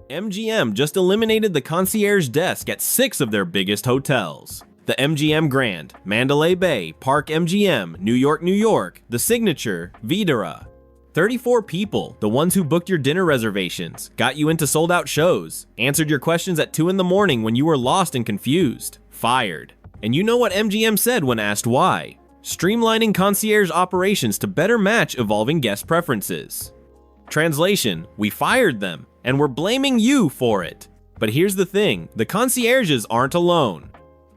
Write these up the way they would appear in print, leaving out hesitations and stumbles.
MGM just eliminated the concierge desk at 6 of their biggest hotels. The MGM Grand, Mandalay Bay, Park MGM, New York, The Signature, Videra. 34 people, the ones who booked your dinner reservations, got you into sold-out shows, answered your questions at 2 in the morning when you were lost and confused, fired. And you know what MGM said when asked why? Streamlining concierge operations to better match evolving guest preferences. Translation, we fired them, and we're blaming you for it. But here's the thing, the concierges aren't alone.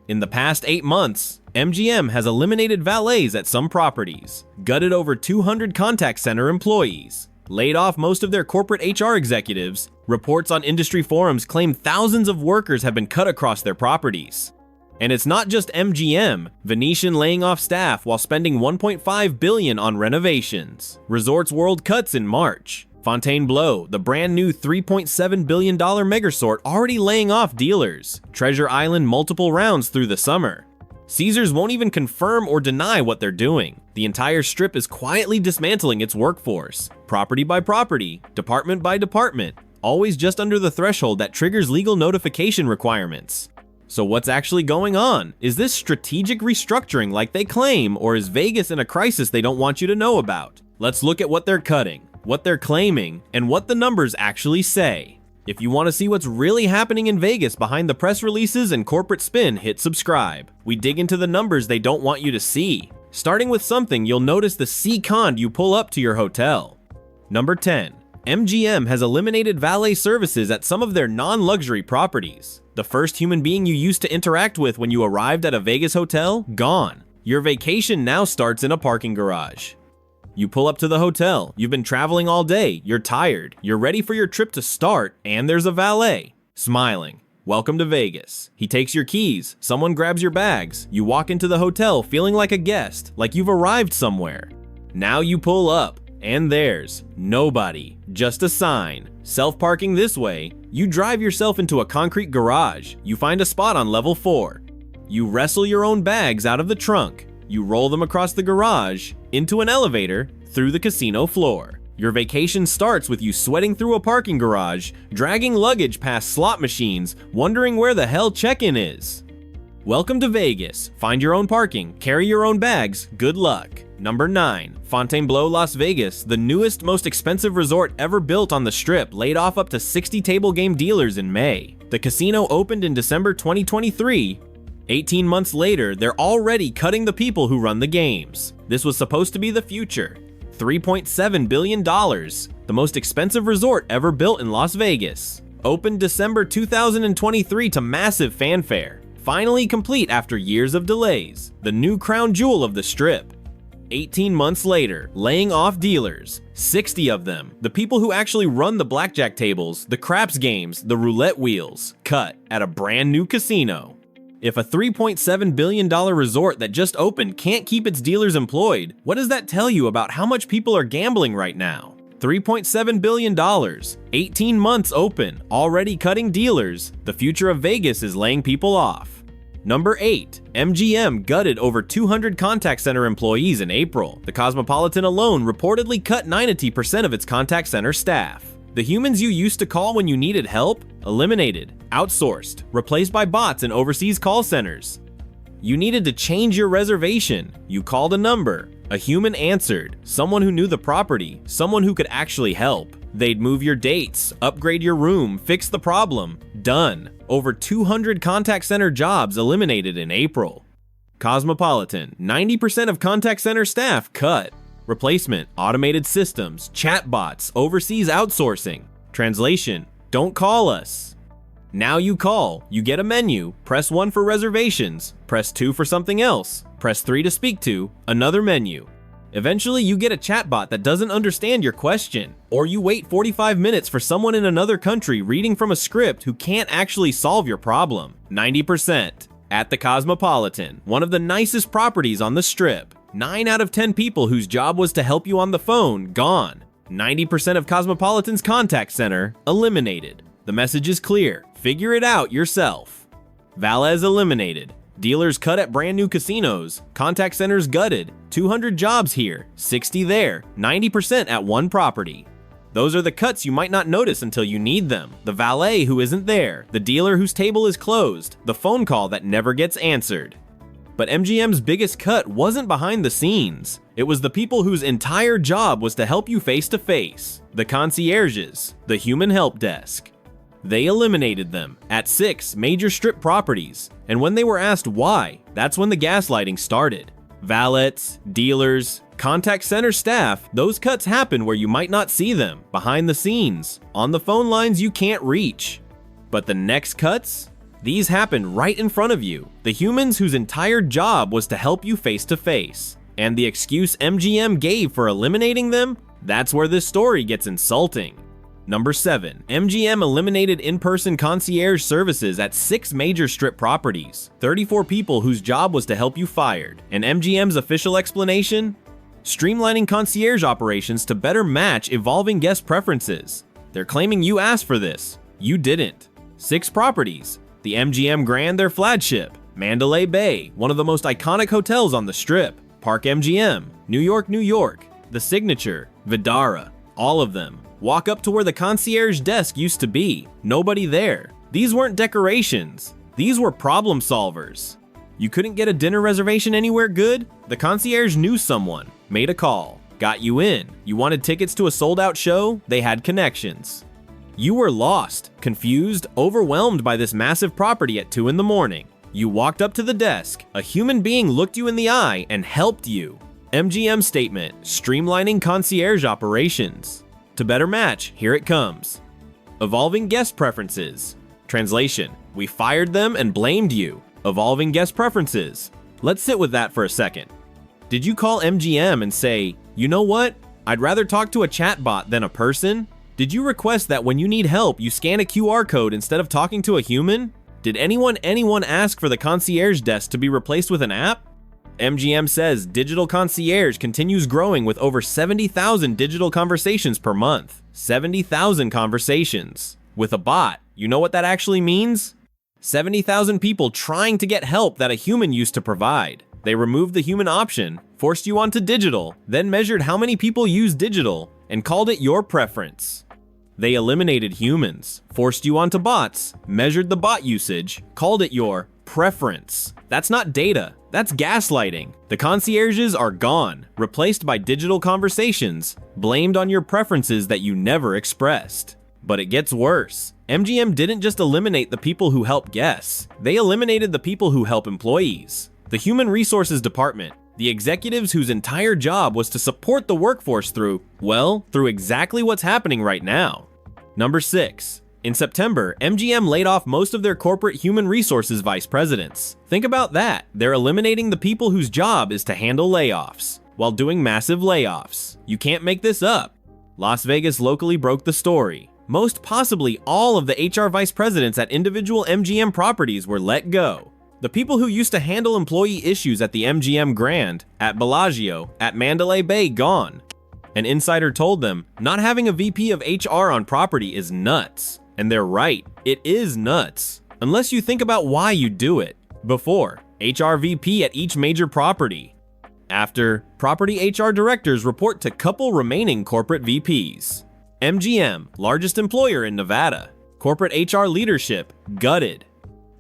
In the past 8 months, MGM has eliminated valets at some properties, gutted over 200 contact center employees, laid off most of their corporate HR executives. Reports on industry forums claim thousands of workers have been cut across their properties. And it's not just MGM, Venetian laying off staff while spending $1.5 billion on renovations. Resorts World cuts in March. Fontainebleau, the brand new $3.7 billion megasort, already laying off dealers. Treasure Island multiple rounds through the summer. Caesars won't even confirm or deny what they're doing. The entire strip is quietly dismantling its workforce, property by property, department by department, always just under the threshold that triggers legal notification requirements. So what's actually going on? Is this strategic restructuring like they claim, or is Vegas in a crisis they don't want you to know about? Let's look at what they're cutting, what they're claiming, and what the numbers actually say. If you want to see what's really happening in Vegas behind the press releases and corporate spin, hit subscribe. We dig into the numbers they don't want you to see. Starting with something you'll notice the C-cond you pull up to your hotel. Number 10. MGM has eliminated valet services at some of their non-luxury properties. The first human being you used to interact with when you arrived at a Vegas hotel? Gone. Your vacation now starts in a parking garage. You pull up to the hotel, you've been traveling all day, you're tired, you're ready for your trip to start, and there's a valet. Smiling. Welcome to Vegas. He takes your keys, someone grabs your bags, you walk into the hotel feeling like a guest, like you've arrived somewhere. Now you pull up, and there's nobody, just a sign. Self-parking this way. You drive yourself into a concrete garage. You find a spot on level 4. You wrestle your own bags out of the trunk. You roll them across the garage, into an elevator, through the casino floor. Your vacation starts with you sweating through a parking garage, dragging luggage past slot machines, wondering where the hell check-in is. Welcome to Vegas. Find your own parking, carry your own bags, good luck. Number 9. Fontainebleau, Las Vegas, the newest, most expensive resort ever built on the Strip, laid off up to 60 table game dealers in May. The casino opened in December 2023. 18 months later, they're already cutting the people who run the games. This was supposed to be the future. $3.7 billion, the most expensive resort ever built in Las Vegas. Opened December 2023 to massive fanfare. Finally complete after years of delays. The new crown jewel of the Strip. 18 months later, laying off dealers, 60 of them, the people who actually run the blackjack tables, the craps games, the roulette wheels, cut at a brand new casino. If a $3.7 billion resort that just opened can't keep its dealers employed, what does that tell you about how much people are gambling right now? $3.7 billion, 18 months open, already cutting dealers, the future of Vegas is laying people off. Number 8. MGM gutted over 200 contact center employees in April. The Cosmopolitan alone reportedly cut 90% of its contact center staff. The humans you used to call when you needed help? Eliminated, outsourced, replaced by bots in overseas call centers. You needed to change your reservation. You called a number. A human answered, someone who knew the property, someone who could actually help. They'd move your dates, upgrade your room, fix the problem. Done. Over 200 contact center jobs eliminated in April. Cosmopolitan, 90% of contact center staff cut. Replacement, automated systems, chatbots, overseas outsourcing. Translation, don't call us. Now you call, you get a menu, press 1 for reservations, press 2 for something else, press 3 to speak to, another menu. Eventually you get a chatbot that doesn't understand your question, or you wait 45 minutes for someone in another country reading from a script who can't actually solve your problem. 90%. At the Cosmopolitan, one of the nicest properties on the Strip, 9 out of 10 people whose job was to help you on the phone, gone. 90% of Cosmopolitan's contact center, eliminated. The message is clear, figure it out yourself. Valets eliminated. Dealers cut at brand new casinos, contact centers gutted, 200 jobs here, 60 there, 90% at one property. Those are the cuts you might not notice until you need them. The valet who isn't there, the dealer whose table is closed, the phone call that never gets answered. But MGM's biggest cut wasn't behind the scenes. It was the people whose entire job was to help you face to face. The concierges, the human help desk. They eliminated them at 6 major strip properties, and when they were asked why, that's when the gaslighting started. Valets, dealers, contact center staff, those cuts happen where you might not see them, behind the scenes, on the phone lines you can't reach. But the next cuts? These happen right in front of you, the humans whose entire job was to help you face to face. And the excuse MGM gave for eliminating them? That's where this story gets insulting. Number 7. MGM eliminated in-person concierge services at 6 major strip properties. 34 people whose job was to help you fired. And MGM's official explanation? Streamlining concierge operations to better match evolving guest preferences. They're claiming you asked for this. You didn't. 6 properties. The MGM Grand, their flagship. Mandalay Bay, one of the most iconic hotels on the Strip. Park MGM, New York, New York. The Signature, Vidara. All of them. Walk up to where the concierge desk used to be. Nobody there. These weren't decorations. These were problem solvers. You couldn't get a dinner reservation anywhere good? The concierge knew someone, made a call, got you in. You wanted tickets to a sold-out show? They had connections. You were lost, confused, overwhelmed by this massive property at 2 in the morning. You walked up to the desk. A human being looked you in the eye and helped you. MGM statement, streamlining concierge operations. To better match, here it comes. Evolving guest preferences. Translation, we fired them and blamed you. Evolving guest preferences. Let's sit with that for a second. Did you call MGM and say, you know what? I'd rather talk to a chatbot than a person? Did you request that when you need help, you scan a QR code instead of talking to a human? Did anyone ask for the concierge desk to be replaced with an app? MGM says digital concierge continues growing with over 70,000 digital conversations per month. 70,000 conversations. With a bot, you know what that actually means? 70,000 people trying to get help that a human used to provide. They removed the human option, forced you onto digital, then measured how many people use digital, and called it your preference. They eliminated humans, forced you onto bots, measured the bot usage, called it your preference. That's not data, that's gaslighting. The concierges are gone, replaced by digital conversations, blamed on your preferences that you never expressed. But it gets worse. MGM didn't just eliminate the people who help guests, they eliminated the people who help employees. The Human Resources Department, the executives whose entire job was to support the workforce through exactly what's happening right now. Number 6. In September, MGM laid off most of their corporate human resources vice presidents. Think about that. They're eliminating the people whose job is to handle layoffs, while doing massive layoffs. You can't make this up. Las Vegas locally broke the story. Most possibly all of the HR vice presidents at individual MGM properties were let go. The people who used to handle employee issues at the MGM Grand, at Bellagio, at Mandalay Bay gone. An insider told them, not having a VP of HR on property is nuts. And they're right, it is nuts. Unless you think about why you do it. Before, HR VP at each major property. After, property HR directors report to couple remaining corporate VPs. MGM, largest employer in Nevada. Corporate HR leadership, gutted.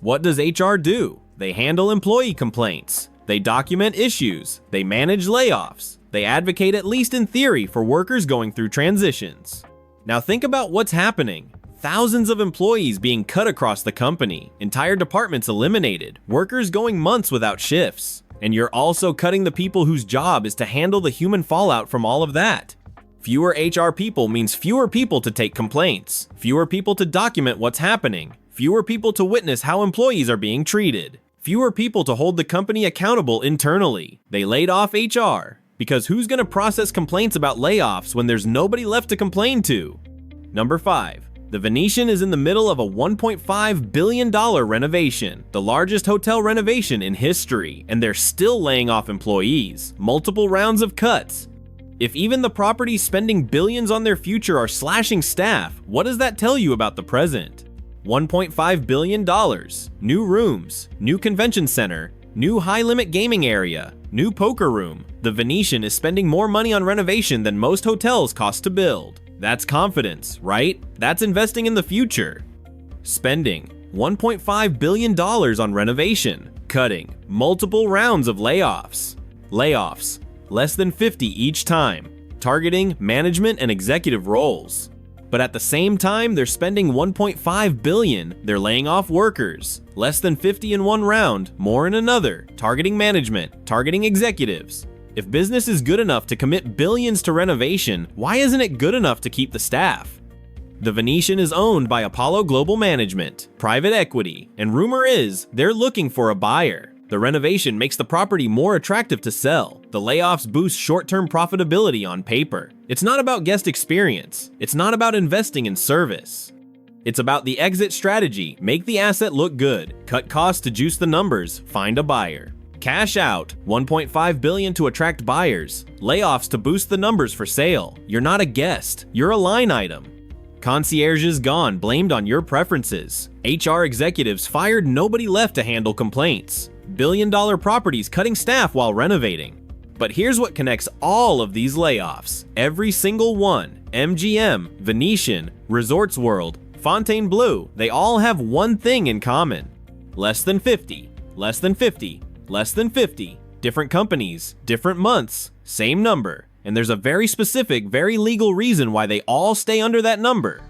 What does HR do? They handle employee complaints. They document issues. They manage layoffs. They advocate, at least in theory, for workers going through transitions. Now think about what's happening. Thousands of employees being cut across the company, entire departments eliminated, workers going months without shifts. And you're also cutting the people whose job is to handle the human fallout from all of that. Fewer HR people means fewer people to take complaints, fewer people to document what's happening, fewer people to witness how employees are being treated, fewer people to hold the company accountable internally. They laid off HR, because who's going to process complaints about layoffs when there's nobody left to complain to? Number 5. The Venetian is in the middle of a $1.5 billion renovation, the largest hotel renovation in history, and they're still laying off employees, multiple rounds of cuts. If even the properties spending billions on their future are slashing staff, what does that tell you about the present? $1.5 billion, new rooms, new convention center, new high-limit gaming area, new poker room. The Venetian is spending more money on renovation than most hotels cost to build. That's confidence, right? That's investing in the future. Spending $1.5 billion on renovation. Cutting multiple rounds of layoffs. Layoffs, less than 50 each time. Targeting management and executive roles. But at the same time, they're spending $1.5 billion. They're laying off workers. Less than 50 in one round, more in another. Targeting management, targeting executives. If business is good enough to commit billions to renovation, why isn't it good enough to keep the staff? The Venetian is owned by Apollo Global Management, private equity, and rumor is they're looking for a buyer. The renovation makes the property more attractive to sell. The layoffs boost short-term profitability on paper. It's not about guest experience. It's not about investing in service. It's about the exit strategy. Make the asset look good. Cut costs to juice the numbers. Find a buyer. Cash out, $1.5 billion to attract buyers. Layoffs to boost the numbers for sale. You're not a guest. You're a line item. Concierge is gone, blamed on your preferences. HR executives fired, nobody left to handle complaints. Billion-dollar properties cutting staff while renovating. But here's what connects all of these layoffs. Every single one. MGM, Venetian, Resorts World, Fontainebleau, they all have one thing in common. Less than 50, less than 50, less than 50. Different companies, different months, same number. And there's a very specific, very legal reason why they all stay under that number.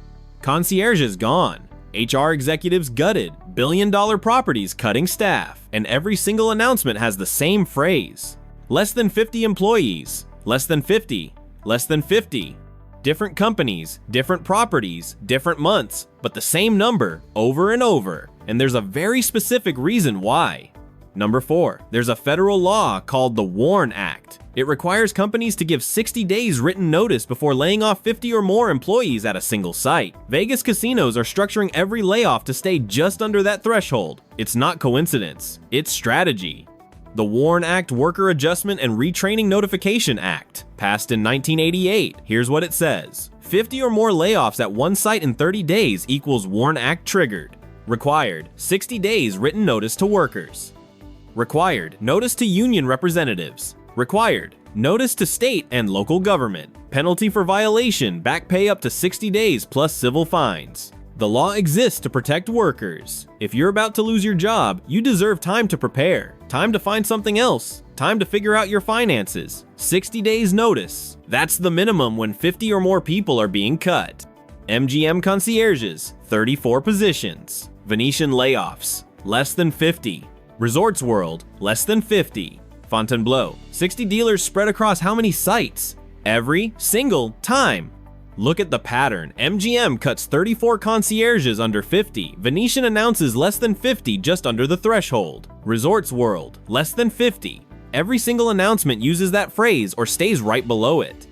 Concierge is gone. HR executives gutted. Billion-dollar properties cutting staff. And every single announcement has the same phrase. Less than 50 employees. Less than 50. Less than 50. Different companies, different properties, different months, but the same number over and over. And there's a very specific reason why. Number 4, there's a federal law called the WARN Act. It requires companies to give 60 days written notice before laying off 50 or more employees at a single site. Vegas casinos are structuring every layoff to stay just under that threshold. It's not coincidence, it's strategy. The WARN Act Worker Adjustment and Retraining Notification Act, passed in 1988. Here's what it says. 50 or more layoffs at one site in 30 days equals WARN Act triggered. Required, 60 days written notice to workers. Required, notice to union representatives. Required, notice to state and local government. Penalty for violation, back pay up to 60 days plus civil fines. The law exists to protect workers. If you're about to lose your job, you deserve time to prepare, time to find something else, time to figure out your finances. 60 days notice. That's the minimum when 50 or more people are being cut. MGM concierges, 34 positions. Venetian layoffs, less than 50. Resorts World, less than 50. Fontainebleau, 60 dealers spread across how many sites? Every single time. Look at the pattern. MGM cuts 34 concierges under 50. Venetian announces less than 50 just under the threshold. Resorts World, less than 50. Every single announcement uses that phrase or stays right below it.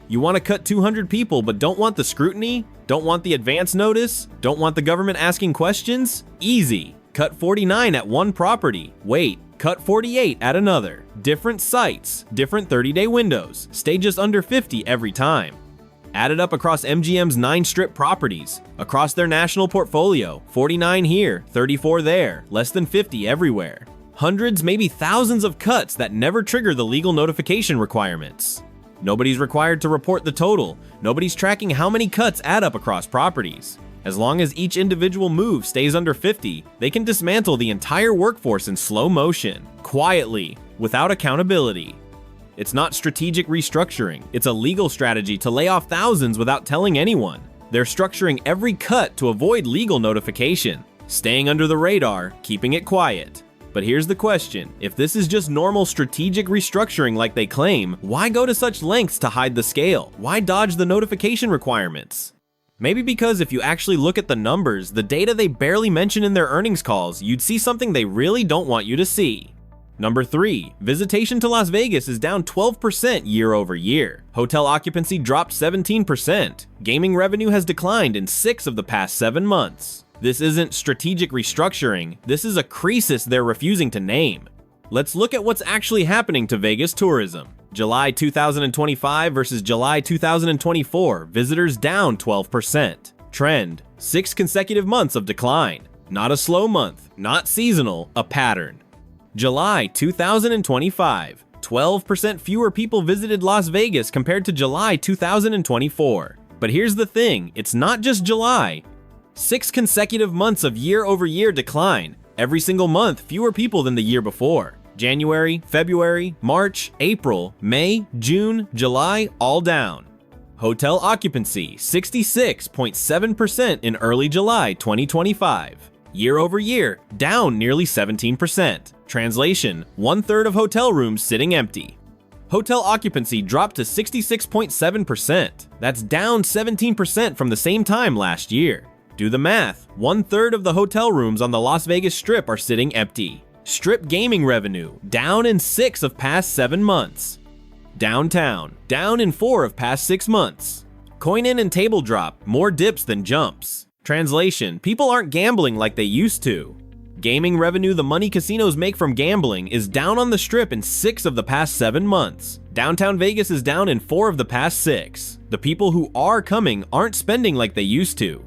You want to cut 200 people but don't want the scrutiny? Don't want the advance notice? Don't want the government asking questions? Easy. Cut 49 at one property. Wait, cut 48 at another. Different sites, different 30-day windows. Stay just under 50 every time. Add it up across MGM's 9 strip properties. Across their national portfolio, 49 here, 34 there, less than 50 everywhere. Hundreds, maybe thousands of cuts that never trigger the legal notification requirements. Nobody's required to report the total. Nobody's tracking how many cuts add up across properties. As long as each individual move stays under 50, they can dismantle the entire workforce in slow motion, quietly, without accountability. It's not strategic restructuring, it's a legal strategy to lay off thousands without telling anyone. They're structuring every cut to avoid legal notification, staying under the radar, keeping it quiet. But here's the question, if this is just normal strategic restructuring like they claim, why go to such lengths to hide the scale? Why dodge the notification requirements? Maybe because if you actually look at the numbers, the data they barely mention in their earnings calls, you'd see something they really don't want you to see. Number 3, visitation to Las Vegas is down 12% year over year. Hotel occupancy dropped 17%. Gaming revenue has declined in 6 of the past 7 months. This isn't strategic restructuring, this is a crisis they're refusing to name. Let's look at what's actually happening to Vegas tourism. July 2025 versus July 2024, visitors down 12%. Trend, 6 consecutive months of decline. Not a slow month, not seasonal, a pattern. July 2025, 12% fewer people visited Las Vegas compared to July 2024. But here's the thing, it's not just July. 6 consecutive months of year-over-year decline. Every single month, fewer people than the year before. January, February, March, April, May, June, July, all down. Hotel occupancy, 66.7% in early July 2025. Year over year, down nearly 17%. Translation, 1/3 of hotel rooms sitting empty. Hotel occupancy dropped to 66.7%. That's down 17% from the same time last year. Do the math, 1/3 of the hotel rooms on the Las Vegas Strip are sitting empty. Strip gaming revenue, down in 6 of past 7 months. Downtown, down in 4 of past 6 months. Coin in and table drop, more dips than jumps. Translation, people aren't gambling like they used to. Gaming revenue, the money casinos make from gambling, is down on the Strip in 6 of the past 7 months. Downtown Vegas is down in 4 of the past 6. The people who are coming aren't spending like they used to.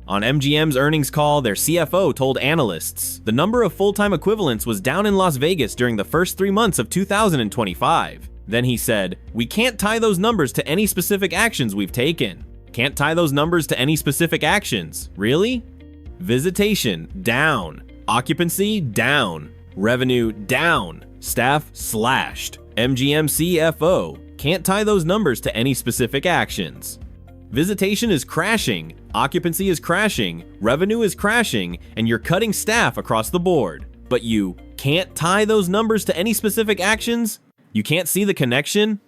On MGM's earnings call, their CFO told analysts the number of full-time equivalents was down in Las Vegas during the first 3 months of 2025. Then he said, "We can't tie those numbers to any specific actions we've taken." Can't tie those numbers to any specific actions. Really? Visitation, down. Occupancy, down. Revenue, down. Staff, slashed. MGM CFO, can't tie those numbers to any specific actions. Visitation is crashing, occupancy is crashing, revenue is crashing, and you're cutting staff across the board. But you can't tie those numbers to any specific actions? You can't see the connection?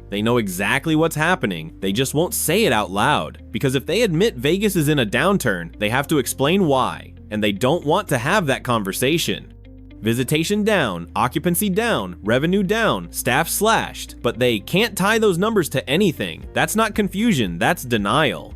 They know exactly what's happening, they just won't say it out loud. Because if they admit Vegas is in a downturn, they have to explain why, and they don't want to have that conversation. Visitation down, occupancy down, revenue down, staff slashed, but they can't tie those numbers to anything. That's not confusion, that's denial.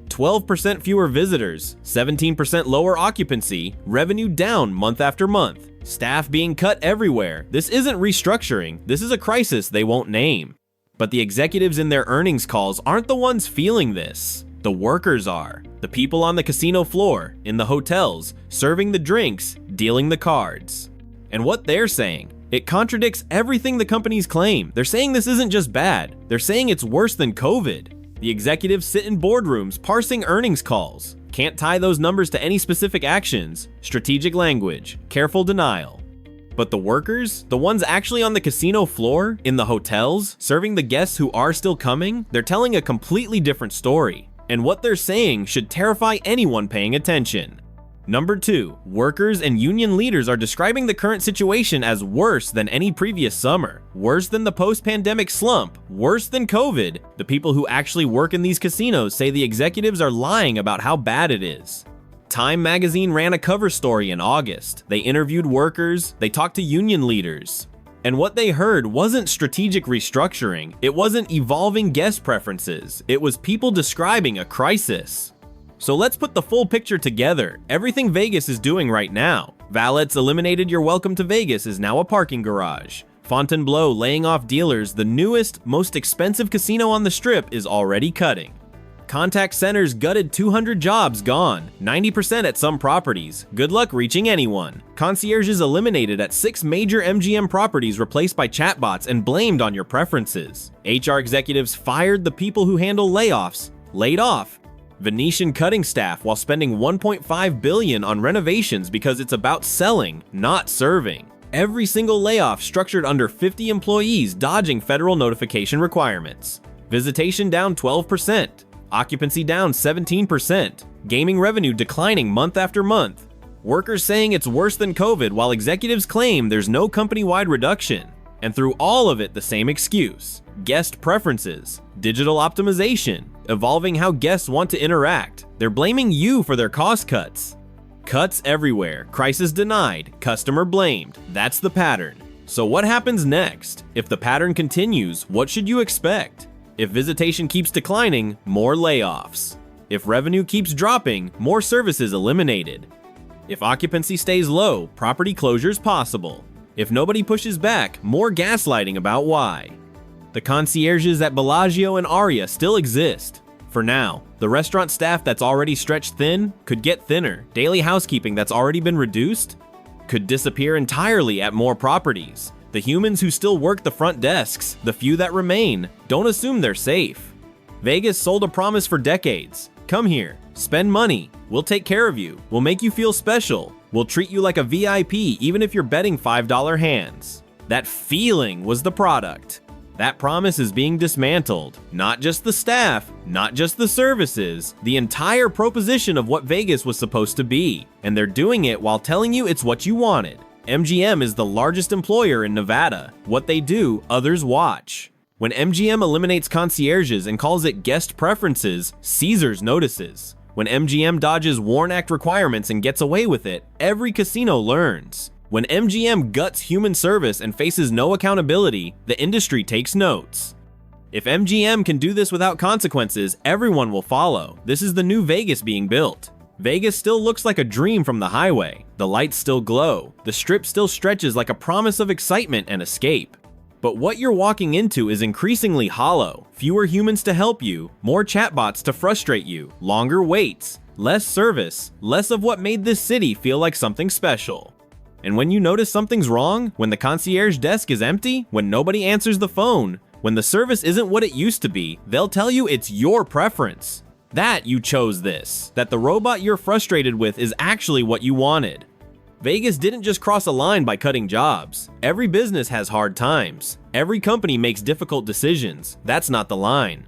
12% fewer visitors, 17% lower occupancy, revenue down month after month, staff being cut everywhere. This isn't restructuring, this is a crisis they won't name. But the executives in their earnings calls aren't the ones feeling this. The workers are. The people on the casino floor, in the hotels, serving the drinks, dealing the cards. And what they're saying, it contradicts everything the companies claim. They're saying this isn't just bad, they're saying it's worse than COVID. The executives sit in boardrooms parsing earnings calls. Can't tie those numbers to any specific actions. Strategic language, careful denial. But the workers, the ones actually on the casino floor, in the hotels, serving the guests who are still coming, they're telling a completely different story. And what they're saying should terrify anyone paying attention. Number 2, workers and union leaders are describing the current situation as worse than any previous summer, worse than the post-pandemic slump, worse than COVID. The people who actually work in these casinos say the executives are lying about how bad it is. Time magazine ran a cover story in August. They interviewed workers, they talked to union leaders. And what they heard wasn't strategic restructuring, it wasn't evolving guest preferences, it was people describing a crisis. So let's put the full picture together, everything Vegas is doing right now. Valet's eliminated your welcome to Vegas is now a parking garage. Fontainebleau laying off dealers, the newest, most expensive casino on the Strip is already cutting. Contact centers gutted 200 jobs gone, 90% at some properties. Good luck reaching anyone. Concierges eliminated at 6 major MGM properties replaced by chatbots and blamed on your preferences. HR executives fired the people who handle layoffs, laid off. Venetian cutting staff while spending $1.5 billion on renovations because it's about selling, not serving. Every single layoff structured under 50 employees dodging federal notification requirements. Visitation down 12%. Occupancy down 17%. Gaming revenue declining month after month. Workers saying it's worse than COVID while executives claim there's no company-wide reduction. And through all of it, the same excuse. Guest preferences, digital optimization, evolving how guests want to interact. They're blaming you for their cost cuts. Cuts everywhere, crisis denied, customer blamed. That's the pattern. So what happens next? If the pattern continues, what should you expect? If visitation keeps declining, more layoffs. If revenue keeps dropping, more services eliminated. If occupancy stays low, property closures possible. If nobody pushes back, more gaslighting about why. The concierges at Bellagio and Aria still exist. For now, the restaurant staff that's already stretched thin could get thinner. Daily housekeeping that's already been reduced could disappear entirely at more properties. The humans who still work the front desks, the few that remain, don't assume they're safe. Vegas sold a promise for decades. Come here, spend money, we'll take care of you, we'll make you feel special, we'll treat you like a VIP even if you're betting $5 hands. That feeling was the product. That promise is being dismantled. Not just the staff, not just the services, the entire proposition of what Vegas was supposed to be. And they're doing it while telling you it's what you wanted. MGM is the largest employer in Nevada. What they do, others watch. When MGM eliminates concierges and calls it guest preferences, Caesars notices. When MGM dodges WARN Act requirements and gets away with it, every casino learns. When MGM guts human service and faces no accountability, the industry takes notes. If MGM can do this without consequences, everyone will follow. This is the new Vegas being built. Vegas still looks like a dream from the highway. The lights still glow. The strip still stretches like a promise of excitement and escape. But what you're walking into is increasingly hollow. Fewer humans to help you, more chatbots to frustrate you, longer waits, less service, less of what made this city feel like something special. And when you notice something's wrong, when the concierge desk is empty, when nobody answers the phone, when the service isn't what it used to be, they'll tell you it's your preference. That you chose this, that the robot you're frustrated with is actually what you wanted. Vegas didn't just cross a line by cutting jobs. Every business has hard times. Every company makes difficult decisions. That's not the line.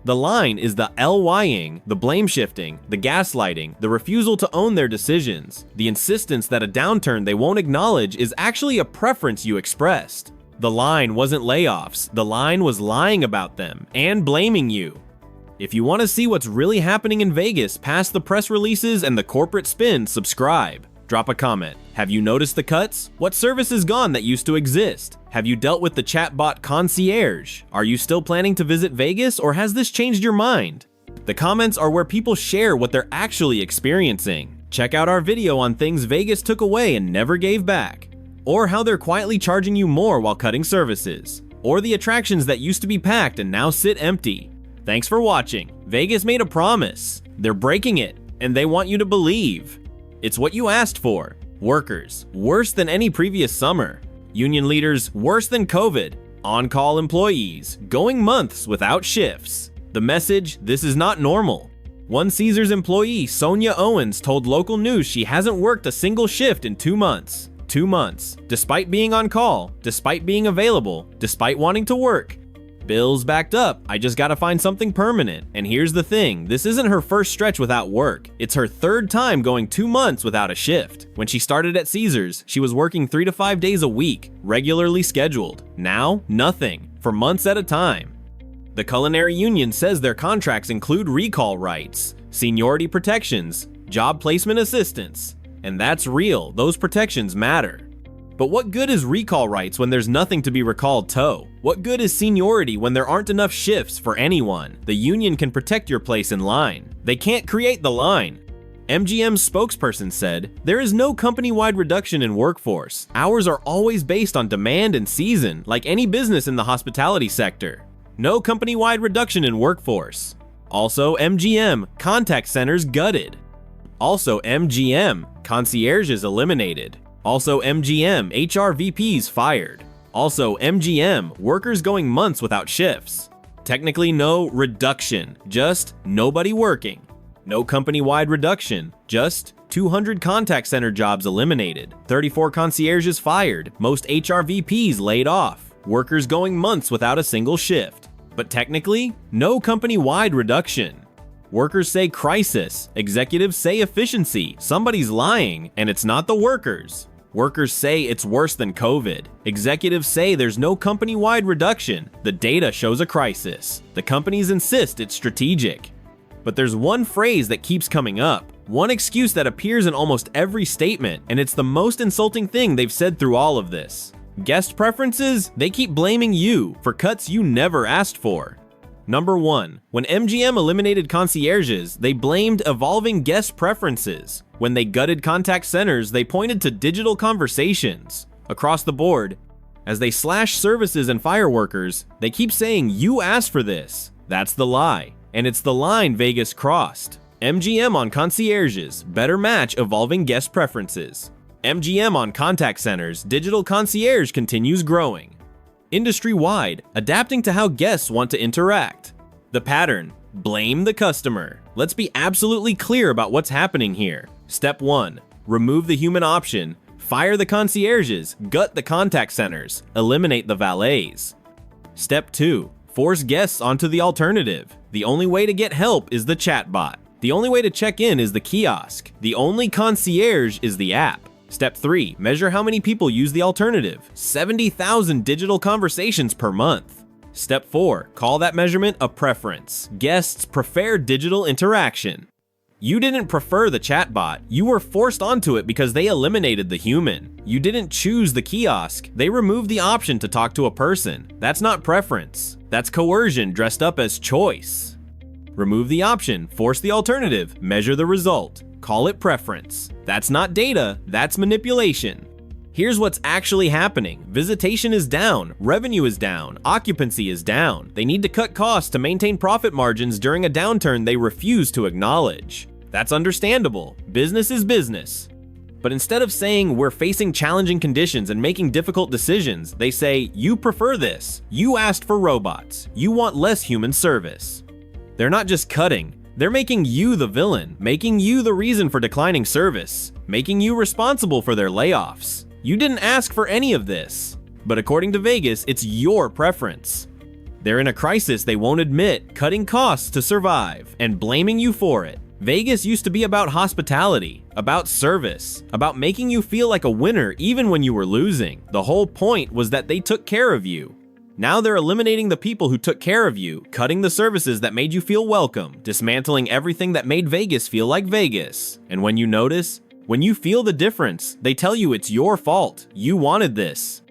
The line is the LYing, the blame shifting, the gaslighting, the refusal to own their decisions, the insistence that a downturn they won't acknowledge is actually a preference you expressed. The line wasn't layoffs, the line was lying about them and blaming you. If you want to see what's really happening in Vegas past the press releases and the corporate spin, subscribe. Drop a comment. Have you noticed the cuts? What service is gone that used to exist? Have you dealt with the chatbot concierge? Are you still planning to visit Vegas, or has this changed your mind? The comments are where people share what they're actually experiencing. Check out our video on things Vegas took away and never gave back, or how they're quietly charging you more while cutting services, or the attractions that used to be packed and now sit empty. Thanks for watching. Vegas made a promise. They're breaking it, and they want you to believe. It's what you asked for. Workers, worse than any previous summer. Union leaders, worse than COVID. On-call employees, going months without shifts. The message, this is not normal. One Caesars employee, Sonia Owens, told local news she hasn't worked a single shift in 2 months. 2 months. Despite being on call, despite being available, despite wanting to work. Bills backed up, I just gotta find something permanent. And here's the thing, this isn't her first stretch without work. It's her third time going 2 months without a shift. When she started at Caesars, she was working 3 to 5 days a week, regularly scheduled. Now, nothing, for months at a time. The culinary union says their contracts include recall rights, seniority protections, job placement assistance. And that's real, those protections matter. But what good is recall rights when there's nothing to be recalled to? What good is seniority when there aren't enough shifts for anyone? The union can protect your place in line. They can't create the line. MGM's spokesperson said, "There is no company-wide reduction in workforce. Hours are always based on demand and season, like any business in the hospitality sector. No company-wide reduction in workforce." Also, MGM, contact centers gutted. Also, MGM, concierges eliminated. Also, MGM, HR VPs fired. Also, MGM, workers going months without shifts. Technically no reduction, just nobody working. No company-wide reduction, just 200 contact center jobs eliminated, 34 concierges fired, most HR VPs laid off, workers going months without a single shift. But technically, no company-wide reduction. Workers say crisis, executives say efficiency, somebody's lying, and it's not the workers. Workers say it's worse than COVID. Executives say there's no company-wide reduction. The data shows a crisis. The companies insist it's strategic. But there's one phrase that keeps coming up, one excuse that appears in almost every statement, and it's the most insulting thing they've said through all of this. Guest preferences? They keep blaming you for cuts you never asked for. Number 1. When MGM eliminated concierges, they blamed evolving guest preferences. When they gutted contact centers, they pointed to digital conversations. Across the board, as they slash services and fire workers, they keep saying you asked for this. That's the lie. And it's the line Vegas crossed. MGM on concierges, better match evolving guest preferences. MGM on contact centers, digital concierge continues growing. Industry-wide, adapting to how guests want to interact. The pattern: blame the customer. Let's be absolutely clear about what's happening here. Step 1. Remove the human option. Fire the concierges, gut the contact centers, eliminate the valets. Step 2. Force guests onto the alternative. The only way to get help is the chatbot. The only way to check in is the kiosk. The only concierge is the app. Step 3. Measure how many people use the alternative. 70,000 digital conversations per month. Step 4. Call that measurement a preference. Guests prefer digital interaction. You didn't prefer the chatbot. You were forced onto it because they eliminated the human. You didn't choose the kiosk. They removed the option to talk to a person. That's not preference. That's coercion dressed up as choice. Remove the option, force the alternative, measure the result. Call it preference. That's not data, that's manipulation. Here's what's actually happening. Visitation is down, revenue is down, occupancy is down. They need to cut costs to maintain profit margins during a downturn they refuse to acknowledge. That's understandable. Business is business. But instead of saying we're facing challenging conditions and making difficult decisions, they say, you prefer this. You asked for robots. You want less human service. They're not just cutting. They're making you the villain, making you the reason for declining service, making you responsible for their layoffs. You didn't ask for any of this, but according to Vegas, it's your preference. They're in a crisis they won't admit, cutting costs to survive, and blaming you for it. Vegas used to be about hospitality, about service, about making you feel like a winner even when you were losing. The whole point was that they took care of you. Now they're eliminating the people who took care of you, cutting the services that made you feel welcome, dismantling everything that made Vegas feel like Vegas. And when you notice, when you feel the difference, they tell you it's your fault. You wanted this.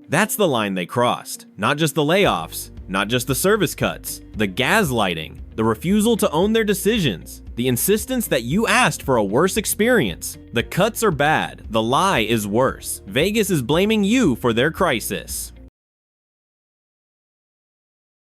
That's the line they crossed. Not just the layoffs, not just the service cuts, the gaslighting, the refusal to own their decisions, the insistence that you asked for a worse experience. The cuts are bad. The lie is worse. Vegas is blaming you for their crisis.